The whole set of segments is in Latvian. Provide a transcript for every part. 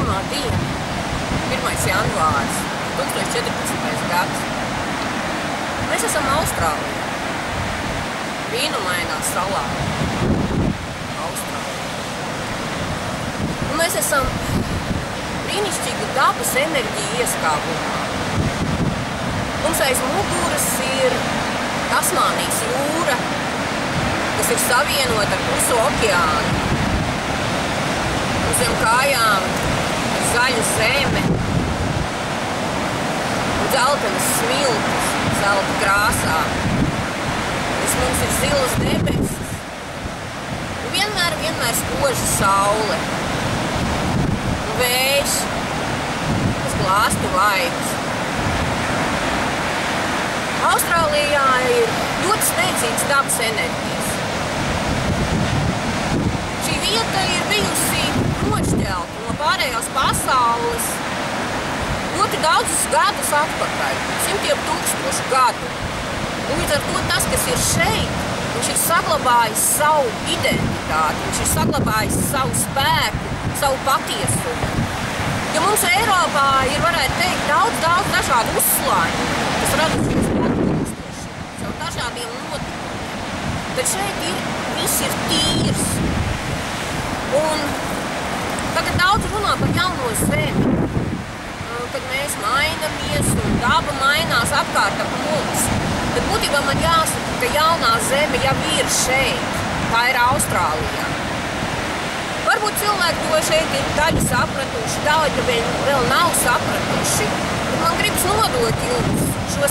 pirmā diena, 1. janvārs, 2014. gads. Mēs esam Austrālijā, brīnumainā salā, Austrālijā. Un mēs esam brīnišķīgu dabas enerģiju ieskābumā. Mums aiz muguras ir Tasmānijas jūra, kas ir savienota ar Kluso okeānu. Uz zem kājām ir zaļa zeme un dzeltenas smiltis, zelta krāsā. Mums ir zilas debesis un vienmēr spoža saule un vējš, kas glāstu vaigus. Austrālijā ir ļoti spēcīgas dabas enerģijas. Šī vieta ir bijusi nošķelta no pārējās pasaules ļoti daudzus gadus atpakaļ, simtiem tūkstošu gadu. Un līdz ar to tas, kas ir šeit, viņš ir saglabājis savu identitāti, viņš ir saglabājis savu spēku, savu patiesumu. Jo mums Eiropā ir, varētu teikt, daudz dažādu uzslāņu, kas radušies caur dažādiem notikumiem. Bet šeit viss ir tīrs. Un tagad daudz runā par jauno zemi, kad mēs mainamies un daba mainās apkārt ap mums. Bet būtībā man jāsaka, ka jaunā zeme jau ir šeit, tā ir Austrālijā. Varbūt cilvēki to šeit ir daļu sapratuši, daļu vēl nav sapratuši, bet man gribas nodot jums šo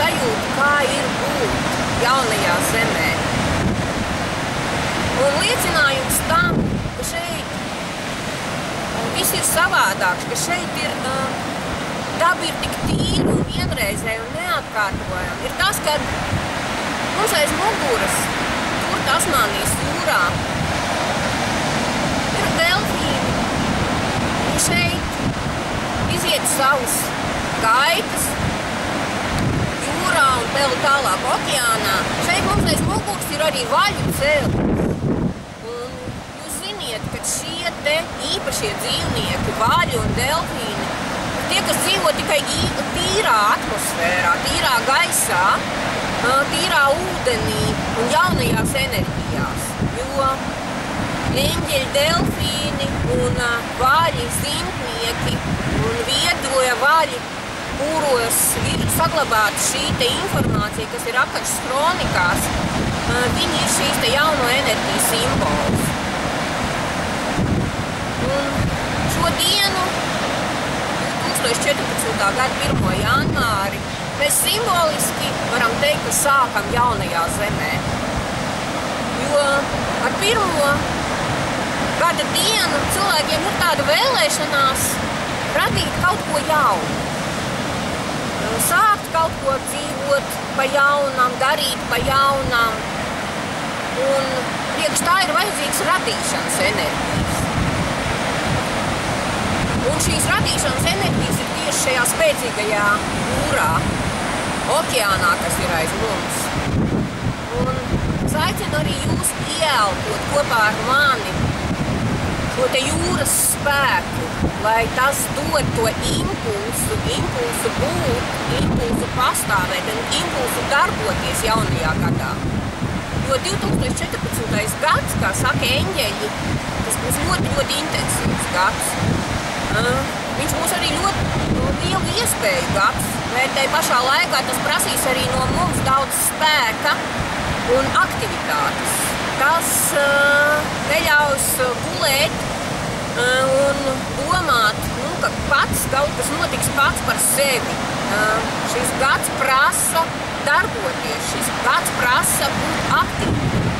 sajūtu, kā ir būt jaunajā zemē. Un liecinājums tam, ka šeit viss ir savādāks, ka šeit ir daba ir tik tīra un vienreizēja un neatkārtojama, ir tas, ka mums aiz muguras, tur Tasmānijas jūrā, ir delfīni. Un šeit iziet savas gaitas jūrā un vēl tālāk okeānā. Šeit mums aiz muguras ir arī vaļu ceļi. Un jūs ziniet, ka šie te īpašie dzīvnieki, vaļi un delfīni, tie, kas dzīvo tikai tīrā atmosfērā, tīrā gaisā, tīrā ūdenī un jaunajās enerģijās. Jo eņģeļi, delfīni un vaļi, zintnieki un viedoja vaļi, kuros ir saglabāta šī te informācija, kas ir apkačas kronikās, viņi ir šīs te jauno enerģiju simbols. Un šo dienu 2014. gada 1. janvāri mēs simboliski varam teikt, ka sākam jaunajā zemē. Jo ar 1. gada dienu cilvēkiem ir tāda vēlēšanās radīt kaut ko jaunu. Sākt kaut ko dzīvot pa jaunam, darīt pa jaunam. Un priekš tā ir vajadzīgs radīšanas enerģijas. Un šīs radīšanas enerģijas ir tieši šajā spēcīgajā jūrā, okeānā, kas ir aiz mums. Un es aicinu arī jūs ieelpot kopā ar mani šo te jūras spēku, lai tas dod to impulsu būt, impulsu pastāvēt un impulsu darboties jaunajā gadā. Jo 2014. gads, kā saka eņģeļi, tas būs ļoti intensīvs gads. Viņš būs arī ļoti lielu iespēju gads, bet tai pašā laikā tas prasīs arī no mums daudz spēka un aktivitātes. Tas neļaus gulēt un domāt, ka pats kaut kas notiks pats par sevi. Šis gads prasa darboties, šis gads prasa būt aktīvi.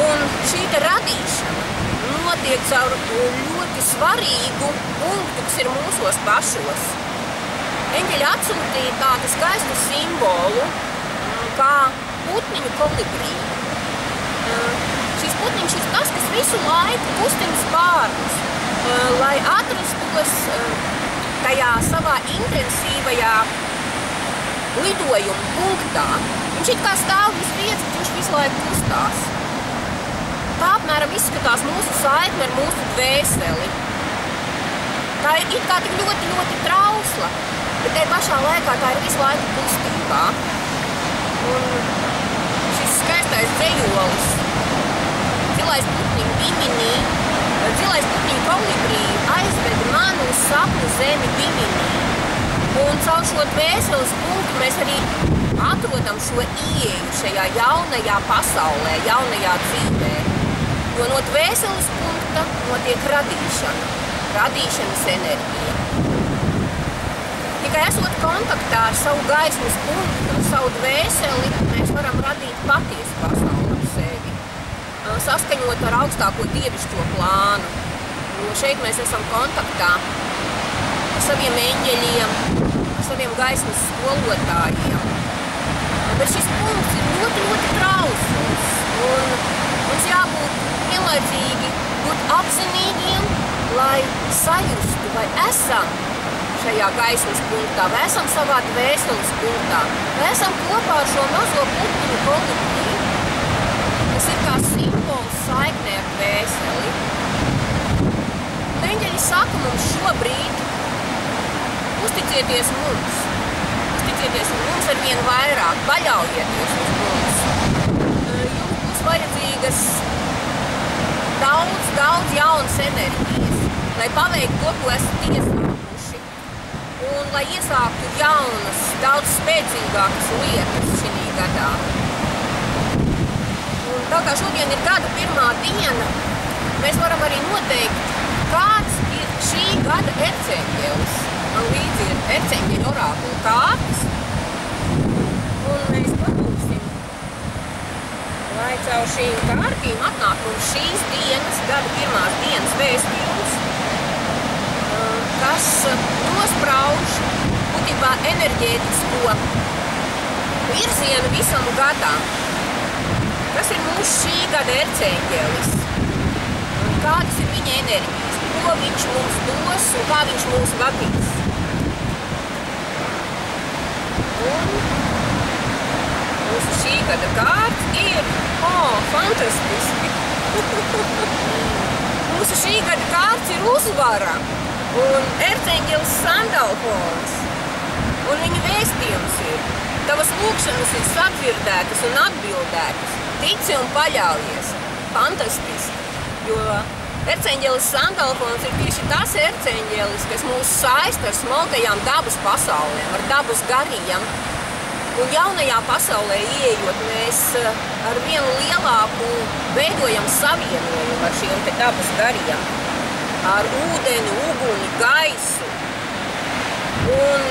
Un šī te radīšana notiek caur ļoti svarīgu punktu, kas ir mūsos pašos. Eņģeļi atsūtīja tādu skaistu simbolu, kā putniņu kolibrī. Šis putniņš ir tas, kas visu laiku kustina spārnus, lai atrastos tajā savā intensīvajā lidojuma punktā. Viņš it kā stāv uz vietas, bet viņš visu laiku kustās. tā apmēram izskatās mūsu saikne ar mūsu dvēseli. Tā ir it kā tik ļoti, ļoti trausla, bet te pašā laikā tā ir visu laiku kustībā. Un šis skaistais dzejolis, zilais putniņu Biminī, zilais putniņu kolibrī aizved mani uz sapņu zemi Biminī. Un caur šo dvēseles punktu mēs arī atrodam šo ieeju šajā jaunajā pasaulē, jaunajā dzīvē. Jo no dvēseles punkta notiek radīšanas enerģija. Tikai esot kontaktā ar savu gaismas punktu, ar savu dvēseli, mēs varam radīt patiesu pasauli ar sevi. Saskaņot ar augstāko dievišķo plānu. Jo šeit mēs esam kontaktā ar saviem eņģeļiem, ar saviem gaismas skolotājiem. Bet šis punkts ir ļoti, ļoti trausls. Un mums jābūt vienlaicīgi būt apzinīgiem, lai sajustu, vai esam šajā gaismas punktā, vai esam savā dvēseles punktā, vai esam kopā ar šo mazo putniņu kolibrī, kas ir kā simbols saiknē ar dvēseli. Eņģeļi saka mums šobrīd, uzticieties mums ar vien vairāk, paļaujieties uz mums. Jums būs vajadzīgas daudz jaunas enerģijas, lai paveiktu to, ko esat iesākuši. Un lai iesāktu jaunas, daudz spēcīgākas lietas šī gadā. Un tā kā šodien ir gada pirmā diena, mēs varam arī noteikt, kāds ir šī gada erceņģelis. Man līdzi ir erceņģeļa orākula kārtas. Un mēs padomāsim, lai caur šīm kārtīm atnāk mums šīs dienas, gada pirmās dienas vēstījums, kas nosprauž būtībā enerģētisko virzienu visam gadam. Kas ir mūsu šī gada erceņģelis? Kādas ir viņa enerģijas? Ko viņš mums dos un kā viņš mūs vadīs? Un mūsu šī gada kārta ir, fantastiski! Mūsu šī gada kārta ir uzvara un erceņģelis Sandalfons. Un viņa vēstījums ir, tavas lūkšanas ir sadzirdētas un atbildētas. Tici un paļaujies. Fantastiski! Jo erceņģelis Sandalfons ir tieši tas erceņģelis, kas mūs saista ar smalkajām dabas pasaulēm, ar dabas gariem. Un jaunajā pasaulē ieejot, mēs ar vienu lielāku veidojam savienojumu ar šiem te dabas gariem. Ar ūdeni, uguni, gaisu. Un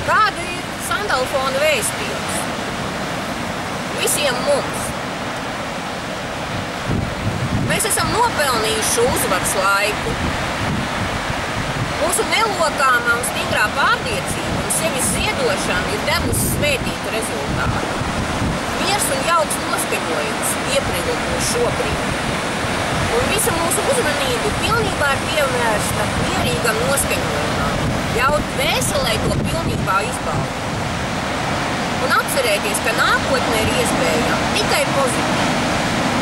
kāda ir Sandalfona vēstījums? Visiem mums. Mēs esam nopelnījuši uzvaras laiku. Mūsu nelokāmā un stingrā pārliecība un sevis ziedošana ir devusi svētītu rezultātu. Miers un jauks noskaņojums iepriekš mūs šobrīd. Un visa mūsu uzmanība pilnībā ir pievērsta mierīgam noskaņojumam, ļaut dvēselē to pilnībā izbaudīt. Un atcerēties, ka nākotnē ir iespējama tikai pozitīva.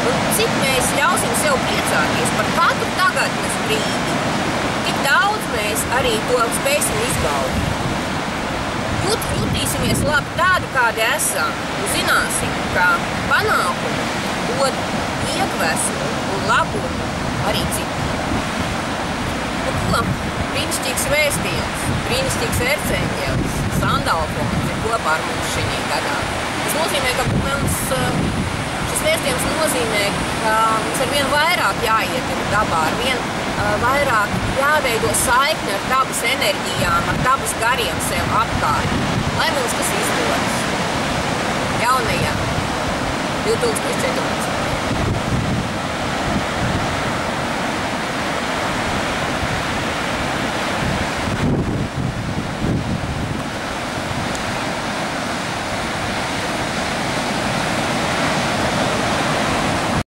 Un cik mēs ļausim sev priecāties par katru tagadnes brīdi, tik daudz mēs arī to spēsim izbaudīt. Jutīsimies labi tādi, kādi esam, un zināsim, ka panākumi dod iedvesmu un labumu arī citiem. Nu ko? Brīnišķīgs vēstījums, brīnišķīgs erceņģelis, Sandalfons ir kopā ar mums šī gadā. Tas nozīmē, ka šis vēstījums nozīmē, ka mums ar vien vairāk jāiet dabā, ar vien vairāk jāveido saikni ar dabas enerģijām, ar dabas gariem sev apkārt, lai mums tas izdodas jaunajā 2014.